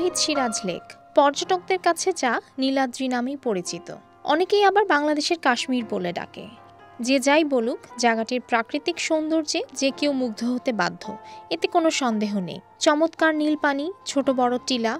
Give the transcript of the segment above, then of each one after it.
শহীদ Siraj lake পর্যটকদের কাছে যা নীলাদ্রি নামেই পরিচিত। অনেকেই আবার বাংলাদেশের কাশ্মীর বলে ডাকে। যে যাই বলুক, জায়গাটির প্রাকৃতিক সৌন্দর্যে যে কেউ মুগ্ধ হতে বাধ্য, এতে কোনো সন্দেহ নেই। চমৎকার নীল পানি, ছোট বড় টিলা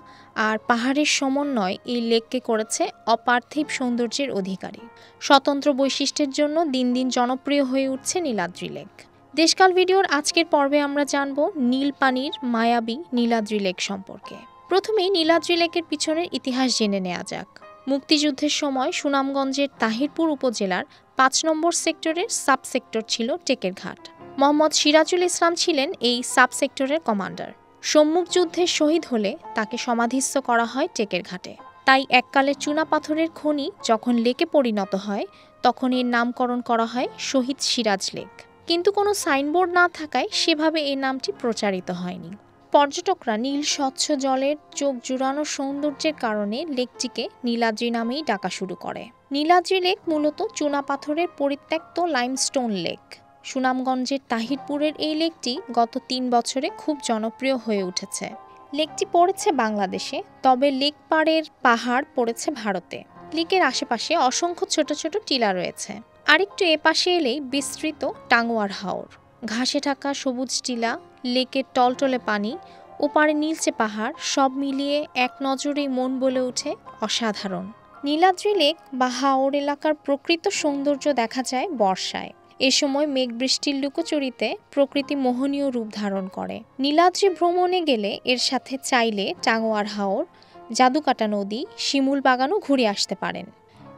আর পাহাড়ের সমন্বয় এই লেককে করেছে অপার্থিব সৌন্দর্যের অধিকারী। স্বতন্ত্র বৈশিষ্ট্যের জন্য দিন দিন জনপ্রিয় হয়ে উঠছে নীলাদ্রি লেক। দেশকাল ভিডিওর আজকের পর্বে আমরা জানব নীল পানির মায়াবী নীলাদ্রি লেক সম্পর্কে। প্রথমেই নীলাদ্রি লেকের পিছনের ইতিহাস জেনে নেওয়া যাক। মুক্তিযুদ্ধের সময় সুনামগঞ্জের তাহিরপুর উপজেলার ৫ নম্বর সেক্টরের সাব সেক্টর ছিল টেকেরঘাট। মোহাম্মদ সিরাজুল ইসলাম ছিলেন এই সাব সেক্টরের কমান্ডার। সম্মুখ যুদ্ধে শহীদ হলে তাকে সমাধিস্থ করা হয় টেকেরঘাটে। তাই এককালে চুনাপাথরের খনি যখন লেকে পরিণত হয়, তখন এর নামকরণ করা হয় শহীদ সিরাজ লেক। কিন্তু কোনো সাইনবোর্ড না থাকায় সেভাবে এই নামটি প্রচারিত হয়নি। পর্যটকরা নীল স্বচ্ছ জলের চোখ জুড়ানো সৌন্দর্যের কারণে লেকটিকে নীলাদ্রি নামেই ডাকা শুরু করে। নীলাদ্রি লেক মূলত চুনাপাথরের পরিত্যক্ত লাইমস্টোন লেক। সুনামগঞ্জের তাহিরপুরের এই লেকটি গত ৩ বছরে খুব জনপ্রিয় হয়ে উঠেছে। লেকটি পড়েছে বাংলাদেশে, তবে লেক পাড়ের পাহাড় পড়েছে ভারতে। লেকের আশেপাশে অসংখ্য ছোট ছোট টিলা রয়েছে। আরেকটু এপাশে এলেই বিস্তৃত টাঙ্গুয়ার হাওর, ঘাসে ঢাকা সবুজ টিলা, লেকের টলটলে পানি, ওপারে নীলচে পাহাড়, সব মিলিয়ে এক নজরেই মন বলে ওঠে অসাধারণ। নীলাদ্রি লেক বা হাওর এলাকার প্রকৃত সৌন্দর্য দেখা যায় বর্ষায়। এ সময় মেঘ বৃষ্টির লুকোচুরিতে প্রকৃতি মোহনীয় রূপ ধারণ করে। নীলাদ্রি ভ্রমণে গেলে এর সাথে চাইলে টাঙ্গুয়ার হাওর, জাদুকাটা নদী, শিমুল বাগানও ঘুরে আসতে পারেন।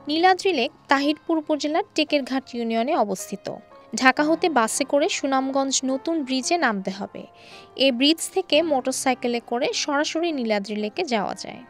নীলাদ্রি লেক তাহিরপুর উপজেলার টেকেরঘাট ইউনিয়নে অবস্থিত। ঢাকা হতে বাসে করে সুনামগঞ্জ নতুন ব্রিজে নামতে হবে। এই ব্রিজ থেকে মোটরসাইকেলে করে সরাসরি নীলাদ্রি লেকে যাওয়া যায়।